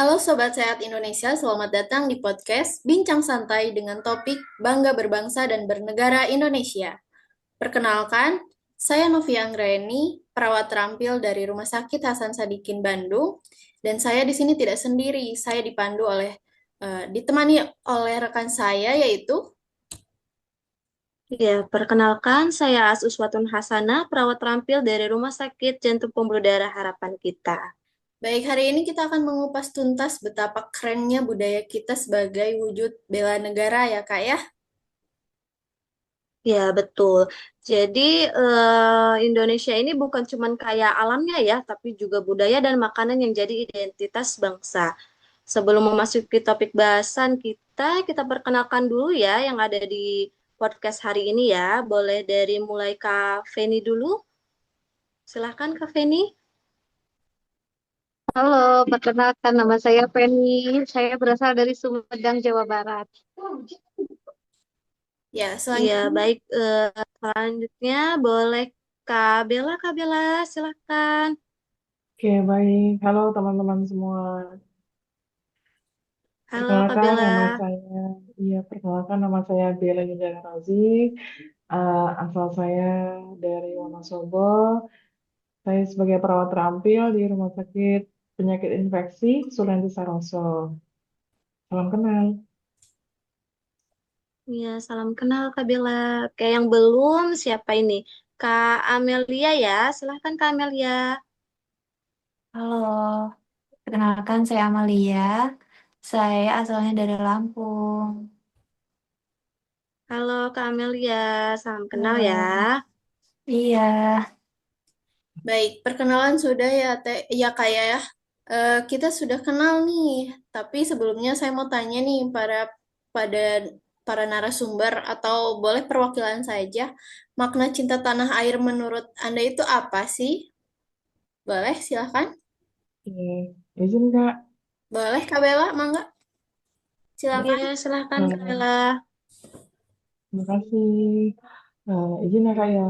Halo Sobat Sehat Indonesia, selamat datang di podcast Bincang Santai dengan topik Bangga Berbangsa dan Bernegara Indonesia. Perkenalkan, saya Novia Anggraeni, perawat terampil dari Rumah Sakit Hasan Sadikin Bandung, dan saya di sini tidak sendiri, saya ditemani oleh rekan saya yaitu. Ya, perkenalkan saya Asuswatun Hasana, perawat terampil dari Rumah Sakit Jantung Pembuluh Darah Harapan Kita. Baik, hari ini kita akan mengupas tuntas betapa kerennya budaya kita sebagai wujud bela negara ya Kak ya. Ya, betul. Jadi, Indonesia ini bukan cuma kaya alamnya ya, tapi juga budaya dan makanan yang jadi identitas bangsa. Sebelum memasuki topik bahasan kita perkenalkan dulu ya yang ada di podcast hari ini ya. Boleh dari mulai Kak Feni dulu. Silahkan Kak Feni. Halo, perkenalkan nama saya Penny. Saya berasal dari Sumedang, Jawa Barat. Ya, Iya, selanjutnya. baik. Selanjutnya boleh Kak Bella, silakan. Oke, baik. Halo teman-teman semua. Halo Kak Bella. Perkenalkan nama saya Bella Yudhara Rozi. Asal saya dari Wonosobo. Saya sebagai perawat terampil di Rumah Sakit Penyakit Infeksi Sulianti Saroso. Salam kenal. Iya, salam kenal Kak Bella. Kayak yang belum, siapa ini? Kak Amelia ya, silahkan Kak Amelia. Halo, perkenalkan saya Amalia. Saya asalnya dari Lampung. Halo Kak Amelia, salam kenal ya. Halo. Iya, Baik, perkenalan sudah ya, ya kayak ya. Kita sudah kenal nih, tapi sebelumnya saya mau tanya nih pada para narasumber atau boleh perwakilan saja, makna cinta tanah air menurut Anda itu apa sih? Boleh, silahkan. Oke, izin Kak. Boleh, Kak Bella, mangga, Iya, silakan. silahkan Kak Eh, Bella. Terima kasih. Izin ya Kak ya,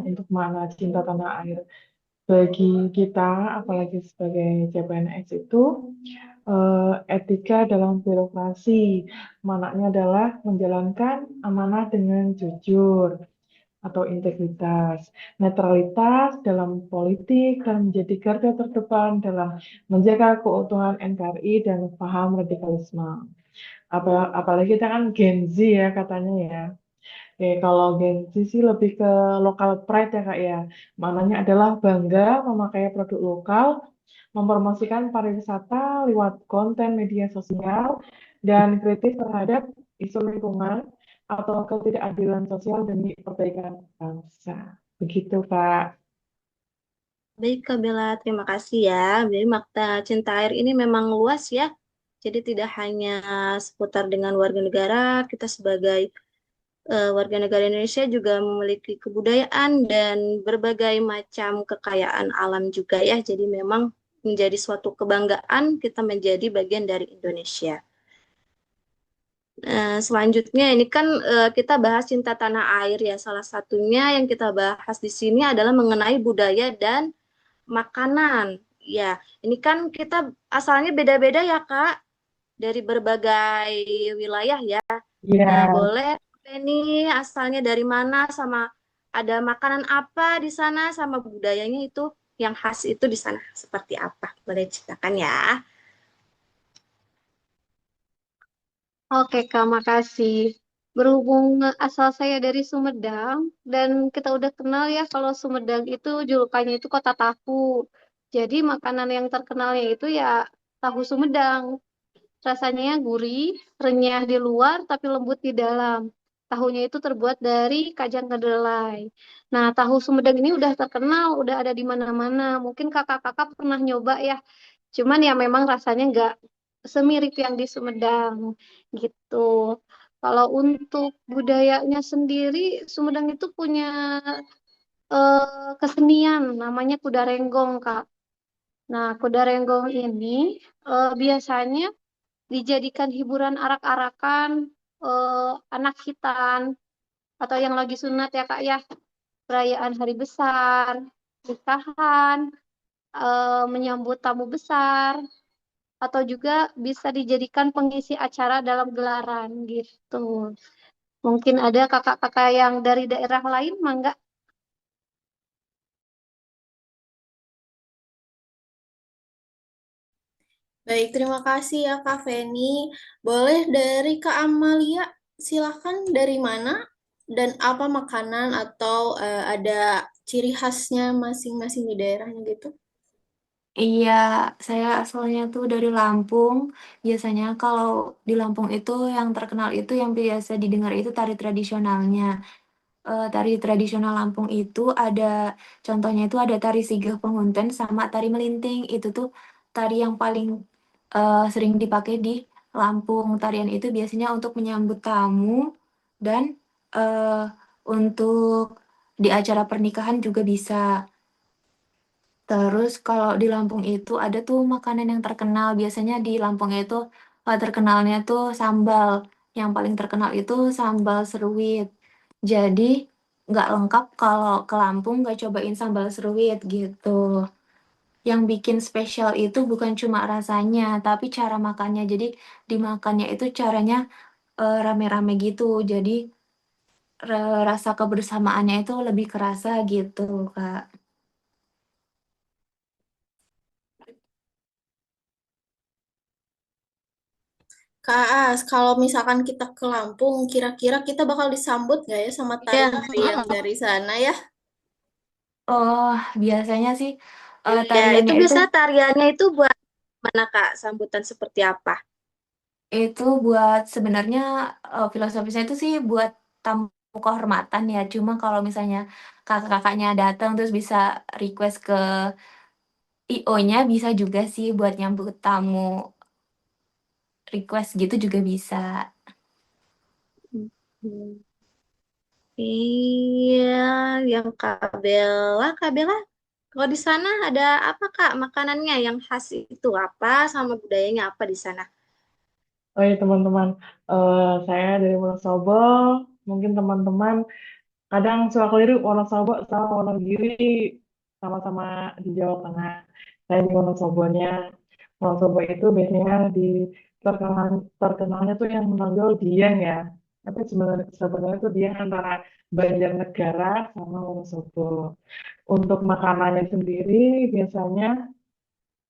untuk makna cinta tanah air. Bagi kita, apalagi sebagai CPNS itu, etika dalam birokrasi. Manaknya adalah menjalankan amanah dengan jujur atau integritas, netralitas dalam politik, dan menjadi garda terdepan dalam menjaga keutuhan NKRI dan paham radikalisme. Apalagi kita kan Gen Z ya katanya ya. Oke, kalau Genzi sih lebih ke local pride ya Kak ya. Maknanya adalah bangga memakai produk lokal, mempromosikan pariwisata lewat konten media sosial, dan kritis terhadap isu lingkungan atau ketidakadilan sosial demi perbaikan bangsa. Begitu Kak. Baik Kak Bella, terima kasih ya. Jadi makna cinta air ini memang luas ya. Jadi tidak hanya seputar dengan warga negara, kita sebagai warga negara Indonesia juga memiliki kebudayaan dan berbagai macam kekayaan alam juga ya. Jadi memang menjadi suatu kebanggaan kita menjadi bagian dari Indonesia. Selanjutnya ini kan kita bahas cinta tanah air ya. Salah satunya yang kita bahas di sini adalah mengenai budaya dan makanan. Ya, ini kan kita asalnya beda-beda ya Kak, dari berbagai wilayah ya. Nah, Iya, boleh ini asalnya dari mana sama ada makanan apa di sana sama budayanya itu yang khas itu di sana seperti apa? Boleh ceritakan ya. Oke, Kak, makasih. Berhubung asal saya dari Sumedang, dan kita udah kenal ya kalau Sumedang itu julukannya itu kota tahu. Jadi makanan yang terkenalnya itu ya tahu Sumedang. Rasanya gurih, renyah di luar, tapi lembut di dalam. Tahunya itu terbuat dari kacang kedelai. Nah, tahu Sumedang ini udah terkenal, udah ada di mana-mana. Mungkin kakak-kakak pernah nyoba ya. Cuman ya memang rasanya nggak semirip yang di Sumedang gitu. Kalau untuk budayanya sendiri, Sumedang itu punya kesenian namanya Kuda Renggong, Kak. Nah, Kuda Renggong ini biasanya dijadikan hiburan arak-arakan anak hitan atau yang lagi sunat ya Kak ya, perayaan hari besar, nikahan, menyambut tamu besar. atau juga bisa dijadikan pengisi acara dalam gelaran gitu. Mungkin ada kakak-kakak yang dari daerah lain, Mangga? Baik, terima kasih ya Kak Feni. Boleh dari Kak Amalia, silakan dari mana dan apa makanan atau ada ciri khasnya masing-masing di daerahnya gitu? Iya, saya asalnya tuh dari Lampung. Biasanya kalau di Lampung itu yang terkenal itu yang biasa didengar itu tari tradisionalnya. Tari tradisional Lampung itu ada contohnya itu ada tari Sigah Pengunten sama tari Melinting. Itu tuh tari yang paling sering dipakai di Lampung. Tarian itu biasanya untuk menyambut tamu dan eh, untuk di acara pernikahan juga bisa. Terus kalau di Lampung itu ada tuh makanan yang terkenal. Biasanya di Lampung itu terkenalnya tuh sambal. Yang paling terkenal itu sambal seruit. Jadi nggak lengkap kalau ke Lampung nggak cobain sambal seruit gitu. Yang bikin spesial itu bukan cuma rasanya, tapi cara makannya. Jadi dimakannya itu caranya rame-rame gitu. Jadi rasa kebersamaannya itu lebih kerasa gitu, Kak. Kak As, kalau misalkan kita ke Lampung, kira-kira kita bakal disambut nggak ya sama Ya, tari-tari yang dari sana ya? Oh, biasanya sih ya itu tariannya itu biasa tariannya itu buat mana Kak? Sambutan seperti apa? itu buat sebenarnya filosofisnya itu sih buat tamu kehormatan ya. Cuma kalau misalnya kakak-kakaknya datang terus bisa request ke IO-nya bisa juga sih buat nyambut tamu request gitu juga bisa. Hmm. Iya, yang Kak Bella, kalau di sana ada apa Kak makanannya yang khas itu apa sama budayanya apa di sana? Oh ya teman-teman, saya dari Wonosobo. Mungkin teman-teman kadang suka keliru Wonosobo sama Wonogiri, sama-sama di Jawa Tengah. Saya di Wonosobonya. Wonosobo itu biasanya di terkenal terkenalnya tuh yang menonjol Dieng ya. Tapi sebenarnya tuh Dieng antara Banjarnegara sama Wonosobo. Untuk makanannya sendiri biasanya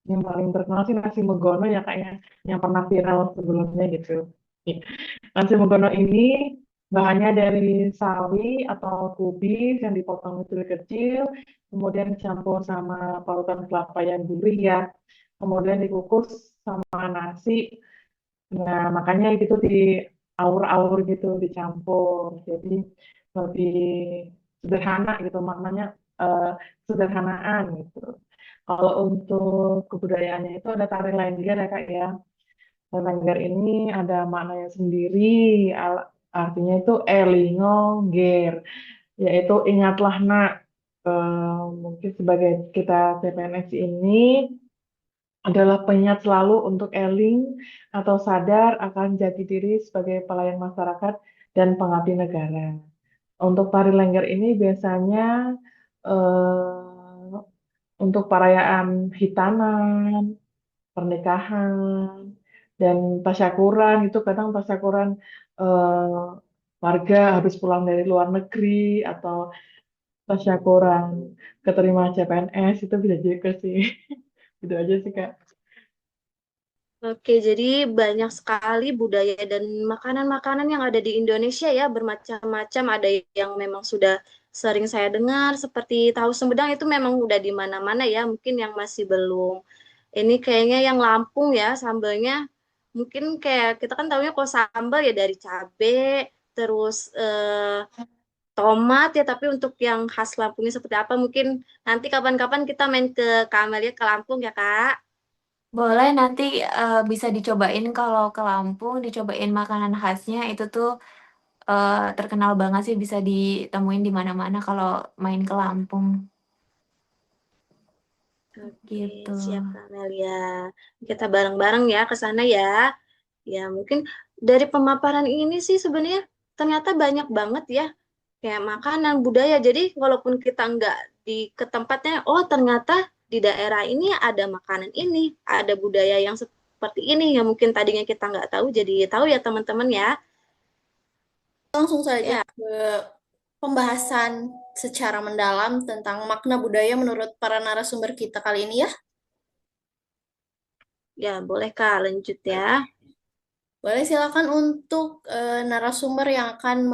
yang paling terkenal sih nasi megono ya kayaknya yang pernah viral sebelumnya gitu. Nasi megono ini bahannya dari sawi atau kubis yang dipotong kecil-kecil, kemudian dicampur sama parutan kelapa yang gurih ya, kemudian dikukus sama nasi. Nah, makanya itu di aur-aur gitu dicampur. Jadi lebih sederhana gitu maknanya eh, sederhanaan gitu. Kalau untuk kebudayaannya itu ada tari Lengger ya Kak ya. Tari Lengger ini ada maknanya sendiri, artinya itu Elingongger, yaitu ingatlah nak. Mungkin sebagai kita CPNS ini adalah pengingat selalu untuk eling atau sadar akan jati diri sebagai pelayan masyarakat dan pengabdi negara. Untuk tari Lengger ini biasanya eh, untuk perayaan hitanan, pernikahan, dan tasyakuran itu kadang tasyakuran warga habis pulang dari luar negeri atau tasyakuran keterima CPNS itu bisa juga sih. Itu aja sih Kak. Oke, jadi banyak sekali budaya dan makanan-makanan yang ada di Indonesia ya, bermacam-macam. Ada yang memang sudah sering saya dengar, seperti tahu Sumedang itu memang udah di mana-mana ya. Mungkin yang masih belum. Ini kayaknya yang Lampung ya, sambalnya. Mungkin kayak kita kan tahunya kalau sambal ya dari cabe, terus tomat ya. Tapi untuk yang khas Lampungnya seperti apa, mungkin nanti kapan-kapan kita main ke Kamelia ke Lampung ya, Kak. Boleh nanti bisa dicobain kalau ke Lampung, dicobain makanan khasnya itu tuh terkenal banget sih bisa ditemuin di mana-mana kalau main ke Lampung Oke, gitu. siap Kak Melia. Kita bareng-bareng ya ke sana ya. Ya, mungkin dari pemaparan ini sih sebenarnya ternyata banyak banget ya kayak makanan budaya. Jadi walaupun kita nggak ke tempatnya, oh ternyata di daerah ini ada makanan ini, ada budaya yang seperti ini yang mungkin tadinya kita nggak tahu jadi tahu ya teman-teman ya. Langsung saja Ya, ke pembahasan secara mendalam tentang makna budaya menurut para narasumber kita kali ini ya. ya boleh Kak lanjut ya. Boleh silakan untuk narasumber yang akan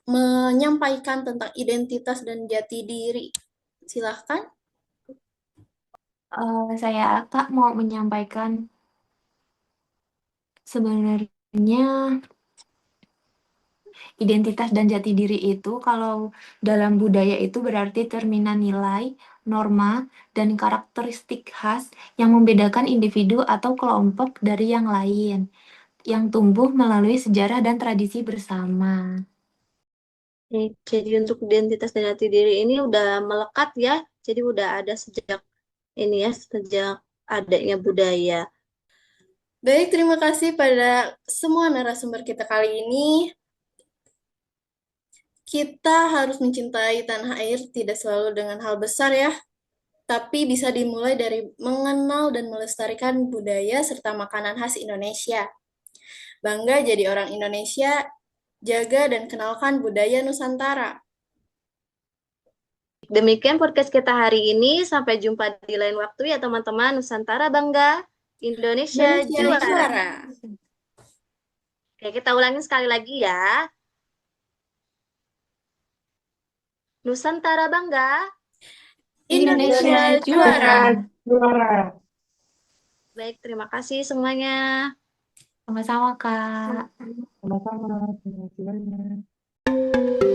menyampaikan tentang identitas dan jati diri. Silahkan. Saya Kak mau menyampaikan sebenarnya identitas dan jati diri itu kalau dalam budaya itu berarti cerminan nilai, norma, dan karakteristik khas yang membedakan individu atau kelompok dari yang lain, yang tumbuh melalui sejarah dan tradisi bersama. Jadi untuk identitas dan jati diri ini udah melekat ya. Jadi udah ada sejak ini ya, sejak adanya budaya. Baik, terima kasih pada semua narasumber kita kali ini. Kita harus mencintai tanah air tidak selalu dengan hal besar ya, tapi bisa dimulai dari mengenal dan melestarikan budaya serta makanan khas Indonesia. Bangga jadi orang Indonesia, jaga dan kenalkan budaya Nusantara. Demikian podcast kita hari ini. Sampai jumpa di lain waktu ya teman-teman. Nusantara bangga, Indonesia Indonesia juara. juara. Oke, kita ulangi sekali lagi ya. Nusantara bangga, Indonesia juara. Juara. Baik, terima kasih semuanya. Sama-sama, Kak. Sama-sama. Terima kasih banyak.